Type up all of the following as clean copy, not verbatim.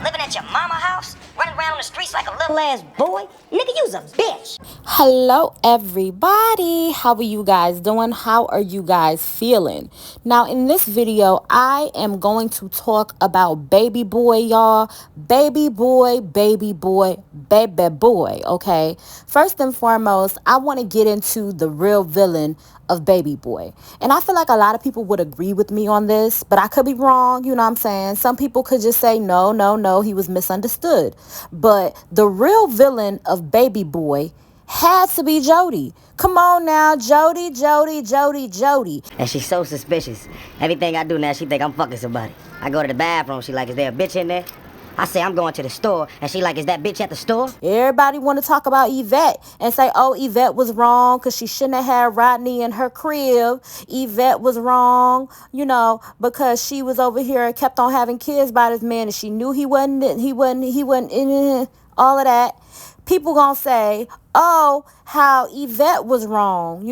living at your mama house, running around the streets like a little ass boy. Nigga, you's a bitch. Hello everybody, how are you guys doing? How are you guys feeling? Now in this video I am going to talk about baby boy, y'all. Baby boy, baby boy, baby boy. Okay, first and foremost, I want to get into the real villain of baby boy, and I feel like a lot of people would agree with me on this, but I could be wrong. You know what I'm saying? Some people could just say no, he was misunderstood. But the real villain of baby boy had to be Jody. Come on now, Jody. And she's so suspicious. Everything I do now, she think I'm fucking somebody. I go to the bathroom, she like, is there a bitch in there? I say I'm going to the store, and she like, is that bitch at the store? Everybody want to talk about Yvette and say, oh, Yvette was wrong because she shouldn't have had Rodney in her crib. Yvette was wrong, because she was over here and kept on having kids by this man, and she knew he wasn't in all of that. People gonna say, oh, how Yvette was wrong,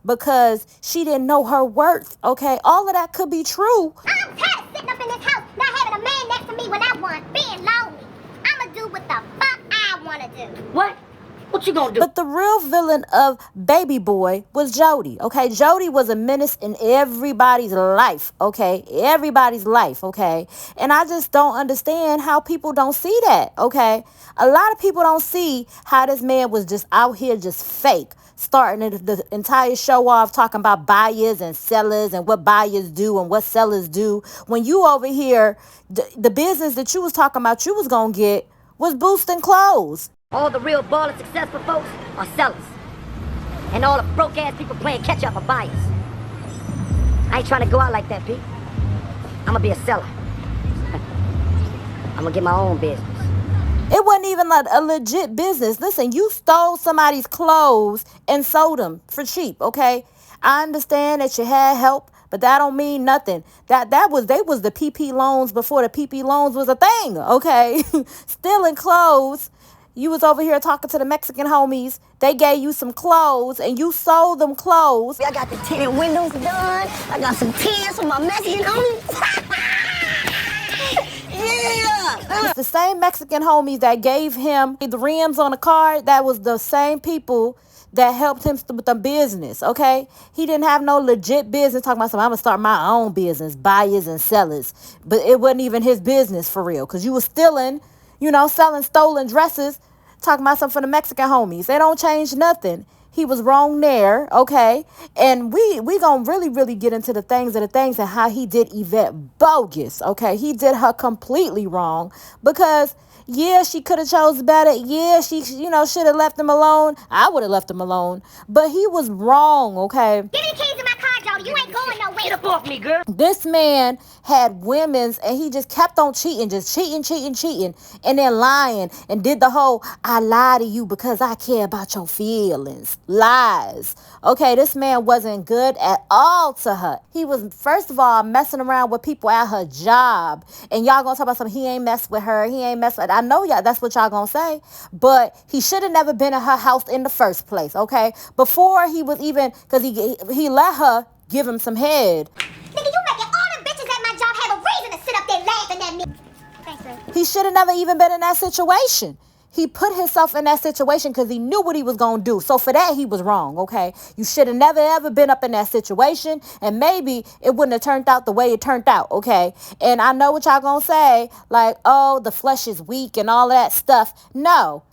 because she didn't know her worth, okay? All of that could be true. I'm tired of sitting up in this house, not having a man next to me when I want, being lonely. I'ma do what the fuck I wanna do. What? What you gonna do? But the real villain of baby boy was Jody, okay? Jody was a menace in everybody's life, okay? Everybody's life, okay? And I just don't understand how people don't see that, okay? A lot of people don't see how this man was just out here just fake, starting the entire show off talking about buyers and sellers and what buyers do and what sellers do. When you over here, the business that you was talking about you was going to get was boosting clothes. All the real ballin' successful folks are sellers. And all the broke ass people playing catch up are buyers. I ain't trying to go out like that, Pete. I'ma be a seller. I'ma get my own business. It wasn't even like a legit business. Listen, you stole somebody's clothes and sold them for cheap, okay? I understand that you had help, but that don't mean nothing. They was the PP loans before the PP loans was a thing, okay? Stealing clothes. You was over here talking to the Mexican homies. They gave you some clothes and you sold them clothes. I got the 10 windows done. I got some 10s for my Mexican homies. Yeah! It's the same Mexican homies that gave him the rims on the car. That was the same people that helped him with the business, okay? He didn't have no legit business talking about something. I'm going to start my own business, buyers and sellers. But it wasn't even his business for real, because you was stealing, selling stolen dresses, talking about something for the Mexican homies. They don't change nothing. He was wrong there, okay? And we gonna really get into the things and how he did Yvette bogus, okay? He did her completely wrong because, yeah, she could have chose better. Yeah, she, should have left him alone. I would have left him alone. But he was wrong, okay? Give me the keys to my car, Jody. You ain't going nowhere. Get up off me, girl. This man had women's and he just kept on cheating, just cheating, and then lying and did the whole, I lie to you because I care about your feelings. Lies. Okay, this man wasn't good at all to her. He was, first of all, messing around with people at her job. And y'all gonna talk about something, he ain't messed with her, I know y'all, that's what y'all gonna say. But he should have never been at her house in the first place, okay? Before he was even, because he let her give him some head. Nigga, you making all the bitches at my job have a reason to sit up there laughing at me. Thanks, sir. He should have never even been in that situation. He put himself in that situation because he knew what he was going to do. So for that, he was wrong, okay? You should have never, ever been up in that situation. And maybe it wouldn't have turned out the way it turned out, okay? And I know what y'all going to say, like, oh, the flesh is weak and all that stuff. No,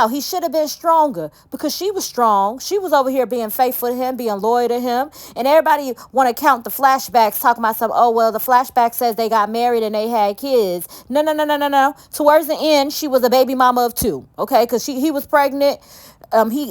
he should have been stronger because she was strong. She was over here being faithful to him, being loyal to him. And everybody want to count the flashbacks, talking about some, oh, well, the flashback says they got married and they had kids. No. Towards the end, she was a baby mama of 2, okay? Because he was pregnant.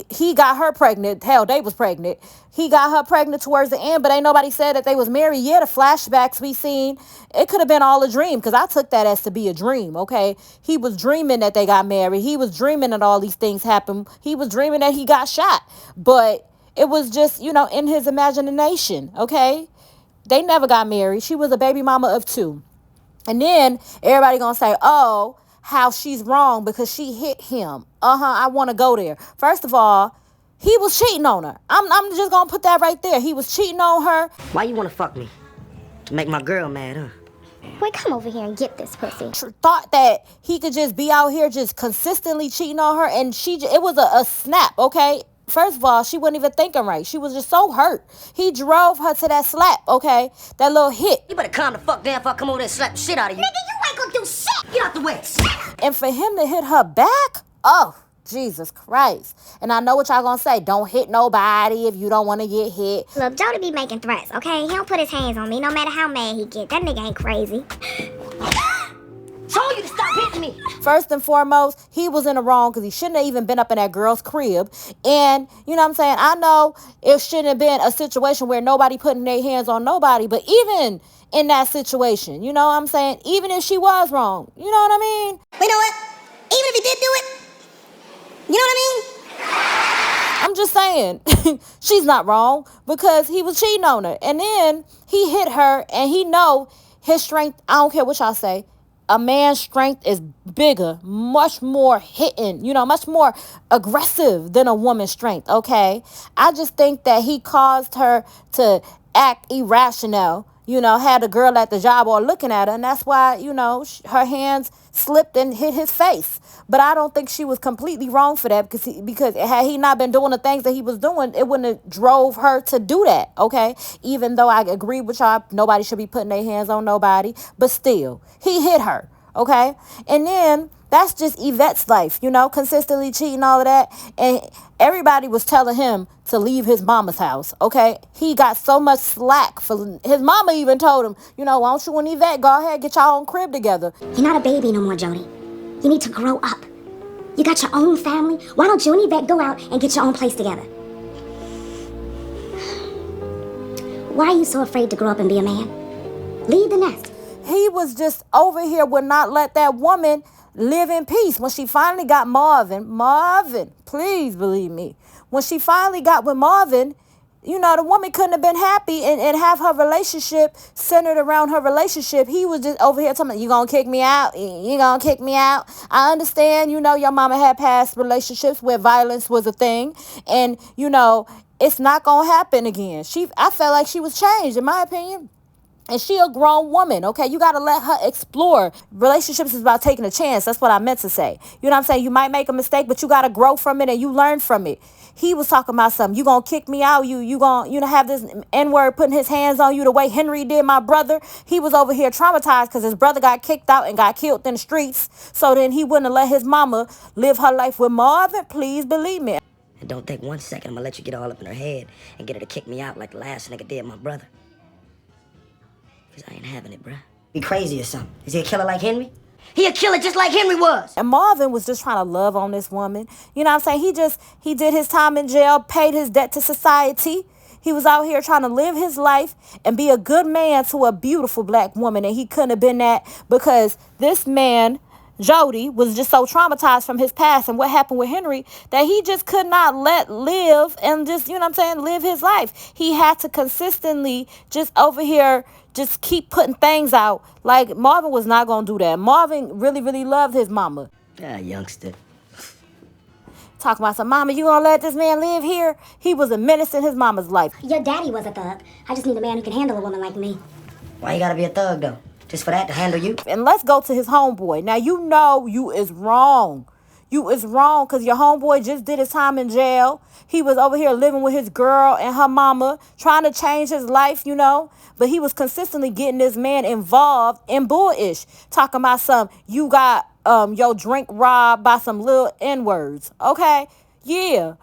He got her pregnant. Hell, they was pregnant. He got her pregnant towards the end, but ain't nobody said that they was married. Yeah, the flashbacks we seen, it could have been all a dream because I took that as to be a dream, okay? He was dreaming that they got married. He was dreaming that all these things happened. He was dreaming that he got shot. But it was just, in his imagination, okay? They never got married. She was a baby mama of 2. And then everybody gonna say, oh, how she's wrong because she hit him. I want to go there. First of all, he was cheating on her. I'm just going to put that right there. He was cheating on her. Why you want to fuck me? To make my girl mad, huh? Boy, come over here and get this pussy. Thought that he could just be out here just consistently cheating on her, and it was a snap, okay? First of all, she wasn't even thinking right. She was just so hurt. He drove her to that slap, okay? That little hit. You better calm the fuck down before I come over there and slap the shit out of you. Nigga, you ain't gonna do shit. Get out the way. And for him to hit her back, oh, Jesus Christ. And I know what y'all gonna say. Don't hit nobody if you don't want to get hit. Look, Jody be making threats, okay? He don't put his hands on me no matter how mad he get. That nigga ain't crazy. Told you to stop hitting me. First and foremost, he was in the wrong because he shouldn't have even been up in that girl's crib. And, you know what I'm saying? I know it shouldn't have been a situation where nobody putting their hands on nobody. But even in that situation, you know what I'm saying? Even if she was wrong, you know what I mean? You know what? Even if he did do it, you know what I mean? I'm just saying, she's not wrong because he was cheating on her. And then he hit her and he know his strength, I don't care what y'all say, a man's strength is bigger, much more hitting, you know, much more aggressive than a woman's strength, okay? I just think that he caused her to act irrational, you know, had a girl at the job or looking at her, and that's why, you know, her hands slipped and hit his face. But I don't think she was completely wrong for that because had he not been doing the things that he was doing, it wouldn't have drove her to do that, okay? Even though I agree with y'all, nobody should be putting their hands on nobody, but still, he hit her, okay? And then that's just Yvette's life, you know, consistently cheating, all of that. And everybody was telling him to leave his mama's house, okay? He got so much slack for his mama even told him, you know, why don't you and Yvette go ahead, get y'all own crib together. You're not a baby no more, Jody. You need to grow up. You got your own family. Why don't you and Yvette go out and get your own place together? Why are you so afraid to grow up and be a man? Leave the nest. He was just over here, would not let that woman live in peace. When she finally got Marvin, please believe me. When she finally got with Marvin, you know, the woman couldn't have been happy and have her relationship centered around her relationship. He was just over here telling me, you gonna kick me out? You gonna kick me out? I understand, you know, your mama had past relationships where violence was a thing. And, you know, it's not gonna happen again. I felt like she was changed, in my opinion. And she a grown woman, okay? You got to let her explore. Relationships is about taking a chance. That's what I meant to say. You know what I'm saying? You might make a mistake, but you got to grow from it and you learn from it. He was talking about something. You going to kick me out? You going to have this N-word putting his hands on you the way Henry did my brother? He was over here traumatized because his brother got kicked out and got killed in the streets. So then he wouldn't have let his mama live her life with Marvin. Please believe me. And don't take 1 second. I'm going to let you get all up in her head and get her to kick me out like the last nigga did my brother. Because I ain't having it, bruh. Be crazy or something. Is he a killer like Henry? He a killer just like Henry was. And Marvin was just trying to love on this woman. You know what I'm saying? He did his time in jail, paid his debt to society. He was out here trying to live his life and be a good man to a beautiful black woman. And he couldn't have been that because this man, Jody, was just so traumatized from his past and what happened with Henry that he just could not let live and just, you know what I'm saying, live his life. He had to consistently just over here just keep putting things out. Like, Marvin was not going to do that. Marvin really, really loved his mama. Ah, youngster. Talking about some, mama, you going to let this man live here? He was a menace in his mama's life. Your daddy was a thug. I just need a man who can handle a woman like me. Why you gotta be a thug, though? Just for that, to handle you? And let's go to his homeboy. Now, you know you is wrong. You is wrong because your homeboy just did his time in jail. He was over here living with his girl and her mama, trying to change his life, you know. But he was consistently getting this man involved in bullish. Talking about some, you got your drink robbed by some little N-words. Okay? Yeah.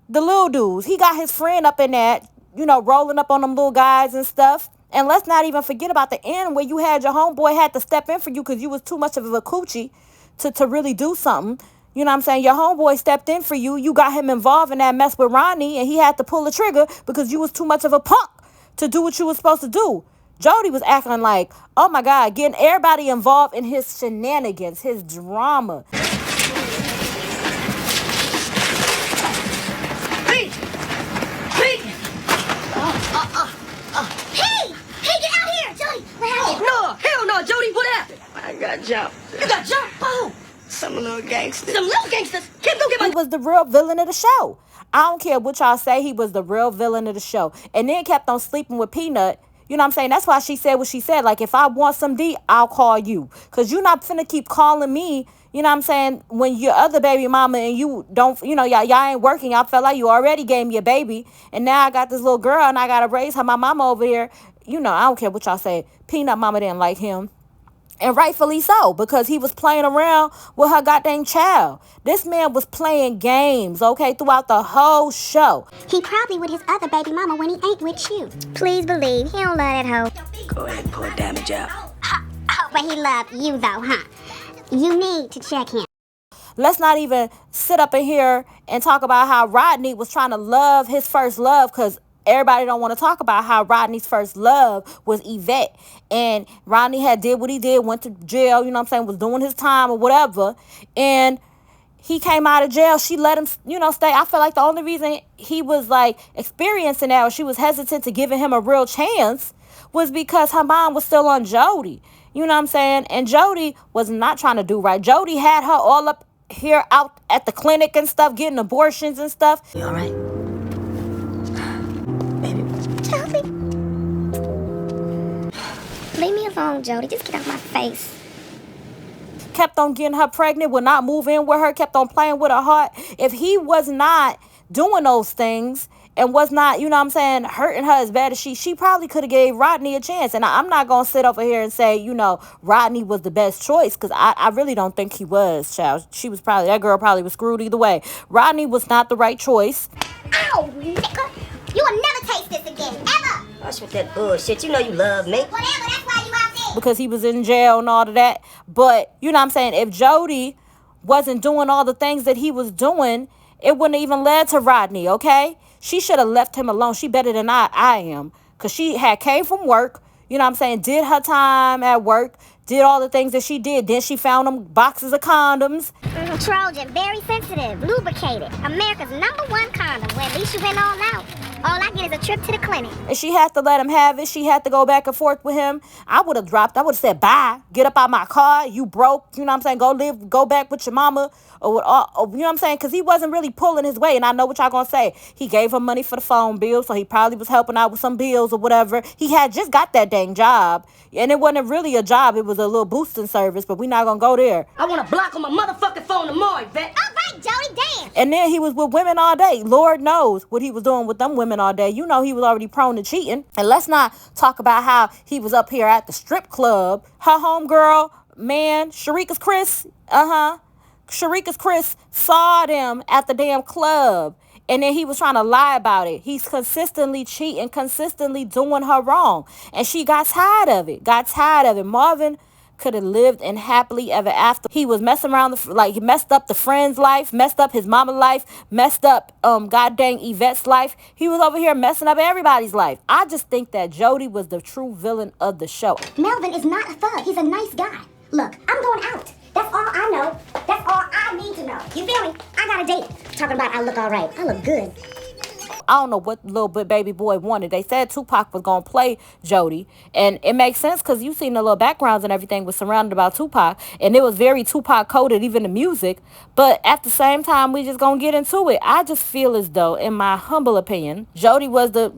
The little dudes. He got his friend up in that, you know, rolling up on them little guys and stuff. And let's not even forget about the end where you had your homeboy had to step in for you because you was too much of a coochie to really do something. You know what I'm saying? Your homeboy stepped in for you. You got him involved in that mess with Rodney, and he had to pull the trigger because you was too much of a punk to do what you was supposed to do. Jody was acting like, oh my God, getting everybody involved in his shenanigans, his drama. Hey, get out here, Jody. What happened? no, hell no, Jody, what happened? I got jumped. You got jumped? Oh, Some little gangsters. some little gangsters. Kim, go get my... He was the real villain of the show. I don't care what y'all say, he was the real villain of the show. And then kept on sleeping with Peanut. You know what I'm saying? That's why she said what she said. Like, if I want some D, I'll call you. Because you're not finna keep calling me, you know what I'm saying, when your other baby mama and you don't, y'all ain't working. Y'all felt like you already gave me a baby. And now I got this little girl and I got to raise her. My mama over here, I don't care what y'all say. Peanut mama didn't like him. And rightfully so, because he was playing around with her goddamn child. This man was playing games, okay, throughout the whole show. He probably with his other baby mama when he ain't with you. Please believe he don't love that hoe. Go ahead and pull damage out. Oh, but he love you though, huh? You need to check him. Let's not even sit up in here and talk about how Rodney was trying to love his first love, because everybody don't want to talk about how Rodney's first love was Yvette. And Rodney had did what he did, went to jail, was doing his time or whatever. And he came out of jail. She let him, stay. I feel like the only reason he was like experiencing that, or she was hesitant to giving him a real chance, was because her mind was still on Jody. You know what I'm saying? And Jody was not trying to do right. Jody had her all up here out at the clinic and stuff, getting abortions and stuff. You all right? Baby. Jody. Leave me alone, Jody. Just get out my face. Kept on getting her pregnant, would not move in with her, kept on playing with her heart. If he was not doing those things and was not, hurting her as bad as she probably could have gave Rodney a chance. And I'm not going to sit over here and say, Rodney was the best choice, because I really don't think he was, child. That girl probably was screwed either way. Rodney was not the right choice. Ow, nigga. You will never taste this again, ever. Hush with that bullshit. You know you love me. Whatever, that's why you out there. Because he was in jail and all of that. But, if Jody wasn't doing all the things that he was doing, it wouldn't have even led to Rodney, okay? She should have left him alone. She better than I am. Because she had came from work, did her time at work, did all the things that she did. Then she found them boxes of condoms. Trojan, very sensitive, lubricated. America's #1 condom, where at least you went all out. All I get is a trip to the clinic. And she had to let him have it. She had to go back and forth with him. I would have dropped. I would have said, bye. Get up out my car. You broke. Go back with your mama. Because he wasn't really pulling his weight. And I know what y'all going to say. He gave her money for the phone bill, so he probably was helping out with some bills or whatever. He had just got that dang job. And it wasn't really a job. It was a little boosting service, but we're not going to go there. I want to block on my motherfucking phone tomorrow, Yvette. All right, Jody, damn. And then he was with women all day. Lord knows what he was doing with them women all day. He was already prone to cheating. And let's not talk about how he was up here at the strip club. Her homegirl, man, Sharika's Chris, Sharika's Chris saw them at the damn club. And then he was trying to lie about it. He's consistently cheating, consistently doing her wrong. And she got tired of it. Marvin could have lived in happily ever after. He was messing around, he messed up the friend's life, messed up his mama's life, messed up goddamn Yvette's life. He was over here messing up everybody's life. I just think that Jody was the true villain of the show. Melvin is not a thug. He's a nice guy. Look, I'm going out. That's all I know. That's all I need to know. You feel me? I got a date. Talking about I look all right. I look good. I don't know what little bit baby boy wanted. They said Tupac was going to play Jody. And it makes sense because you've seen the little backgrounds and everything was surrounded about Tupac. And it was very Tupac coded, even the music. But at the same time, we just going to get into it. I just feel as though, in my humble opinion, Jody was the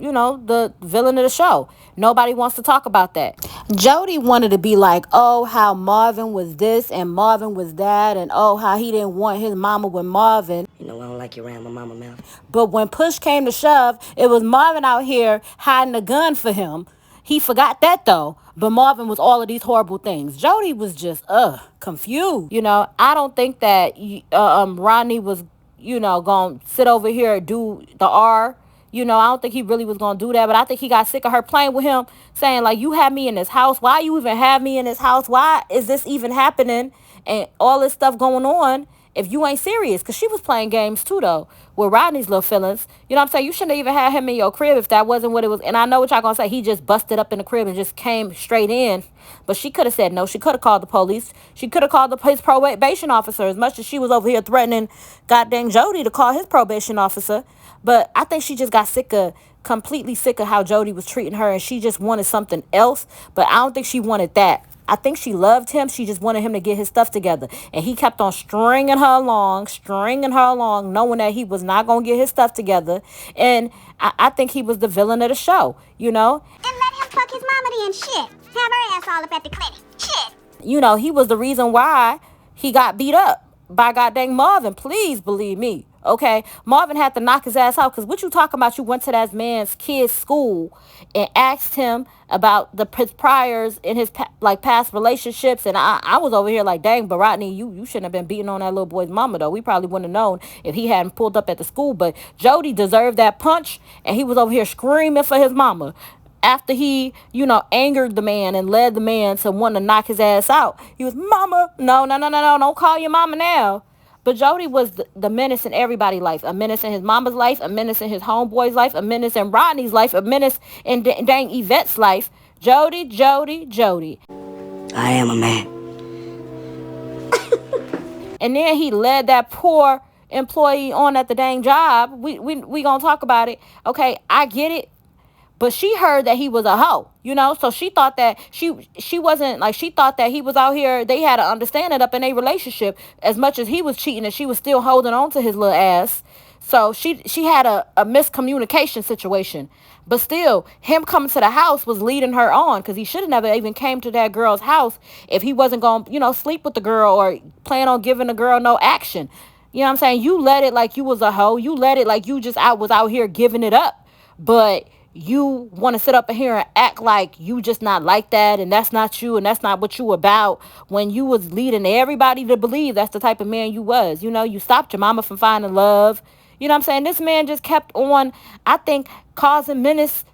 villain of the show. Nobody wants to talk about that. Jody wanted to be like, oh, how Marvin was this and Marvin was that. And oh, how he didn't want his mama with Marvin. I don't like you around my mama mouth. But when push came to shove, it was Marvin out here hiding a gun for him. He forgot that though. But Marvin was all of these horrible things. Jody was just confused. I don't think that Rodney was, going to sit over here and do the R. I don't think he really was going to do that. But I think he got sick of her playing with him, saying like, you have me in this house. Why you even have me in this house? Why is this even happening? And all this stuff going on. If you ain't serious, because she was playing games too, though, with Rodney's little feelings. You know what I'm saying? You shouldn't have even had him in your crib if that wasn't what it was. And I know what y'all going to say. He just busted up in the crib and just came straight in. But she could have said no. She could have called the police. She could have called his probation officer, as much as she was over here threatening goddamn Jody to call his probation officer. But I think she just got completely sick of how Jody was treating her, and she just wanted something else. But I don't think she wanted that. I think she loved him. She just wanted him to get his stuff together. And he kept on stringing her along, knowing that he was not going to get his stuff together. And I think he was the villain of the show, And let him fuck his mama then. Shit. Have her ass all up at the clinic. Shit. You know, he was the reason why he got beat up by goddamn Marvin. Please believe me. Okay, Marvin had to knock his ass out because what you talking about? You went to that man's kid's school and asked him about his priors in his past relationships, and I was over here like, dang, but Rodney, you shouldn't have been beating on that little boy's mama though. We probably wouldn't have known if he hadn't pulled up at the school. But Jody deserved that punch, and he was over here screaming for his mama. After he, angered the man and led the man to want to knock his ass out, he was, mama, no, don't call your mama now. But Jody was the menace in everybody's life. A menace in his mama's life, a menace in his homeboy's life, a menace in Rodney's life, a menace in dang Yvette's life. Jody. I am a man. And then he led that poor employee on at the dang job. We gonna talk about it. Okay, I get it. But she heard that he was a hoe, so she thought that she wasn't like, she thought that he was out here. They had to understand it up in their relationship as much as he was cheating, and she was still holding on to his little ass. So she had a miscommunication situation. But still, him coming to the house was leading her on, because he should have never even came to that girl's house if he wasn't going to, sleep with the girl or plan on giving the girl no action. You know what I'm saying? You let it like you was a hoe. You let it like you just was out here giving it up. But you want to sit up in here and act like you just not like that, and that's not you, and that's not what you about, when you was leading everybody to believe that's the type of man you was. You stopped your mama from finding love. You know what I'm saying? This man just kept on, I think, causing menace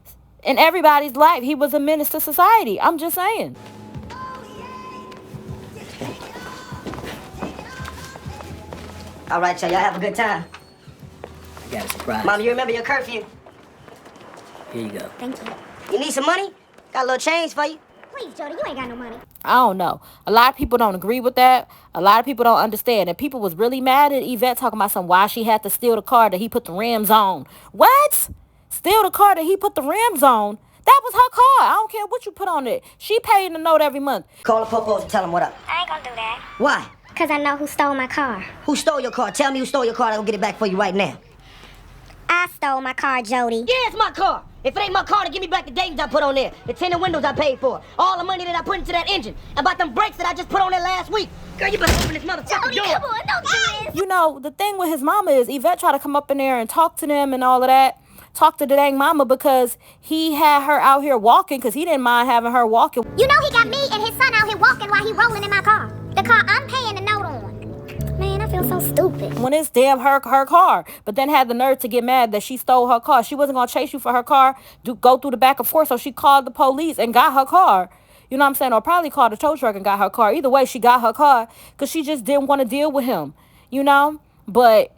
in everybody's life. He was a menace to society. I'm just saying. All right, y'all have a good time. I got a surprise. Mom, you remember your curfew? Here you go. Thank you. You need some money? Got a little change for you. Please, Jody, you ain't got no money. I don't know. A lot of people don't agree with that. A lot of people don't understand. And people was really mad at Yvette talking about why she had to steal the car that he put the rims on. What? Steal the car that he put the rims on? That was her car. I don't care what you put on it. She paid the note every month. Call the popos and tell them what up. I ain't gonna do that. Why? Because I know who stole my car. Who stole your car? Tell me who stole your car. I'll get it back for you right now. I stole my car, Jody. Yeah, it's my car. If it ain't my car, then give me back the Dayton's I put on there. The tinted windows I paid for. All the money that I put into that engine. About them brakes that I just put on there last week. Girl, you better open this motherfucking Jody, door. come on, don't do this. The thing with his mama is Yvette tried to come up in there and talk to them and all of that. Talk to the dang mama because he had her out here walking, because he didn't mind having her walking. You know he got me and his son out here walking while he rolling in my car. The car I'm paying the note on. Man, I feel so stupid. When it's damn her car, but then had the nerve to get mad that she stole her car. She wasn't going to chase you for her car, go through the back and forth, so she called the police and got her car. You know what I'm saying? Or probably called a tow truck and got her car. Either way, she got her car because she just didn't want to deal with him, But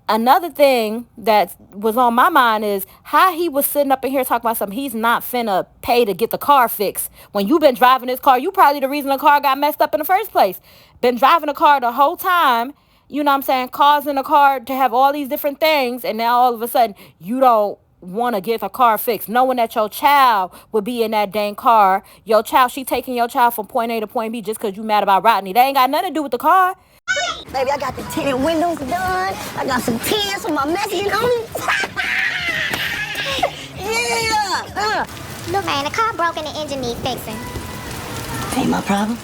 another thing that was on my mind is how he was sitting up in here talking about something he's not finna pay to get the car fixed. When you've been driving this car, you probably the reason the car got messed up in the first place. Been driving the car the whole time, causing the car to have all these different things, and now all of a sudden you don't want to get the car fixed, knowing that your child would be in that dang car. She taking your child from point A to point B just because you mad about Rodney. They ain't got nothing to do with the car. Baby, I got the tinted windows done. I got some tears from my messaging on it. Yeah. Look, man, the car broke and the engine need fixing. Ain't my problem.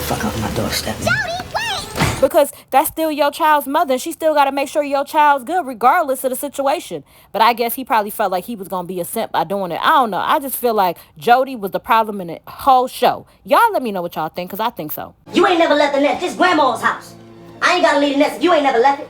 Fuck off my doorstep. Jody, wait! Because that's still your child's mother, and she still got to make sure your child's good regardless of the situation. But I guess he probably felt like he was going to be a simp by doing it. I don't know. I just feel like Jody was the problem in the whole show. Y'all let me know what y'all think, because I think so. You ain't never left the nest. This grandma's house. I ain't got to leave the nest if you ain't never left it.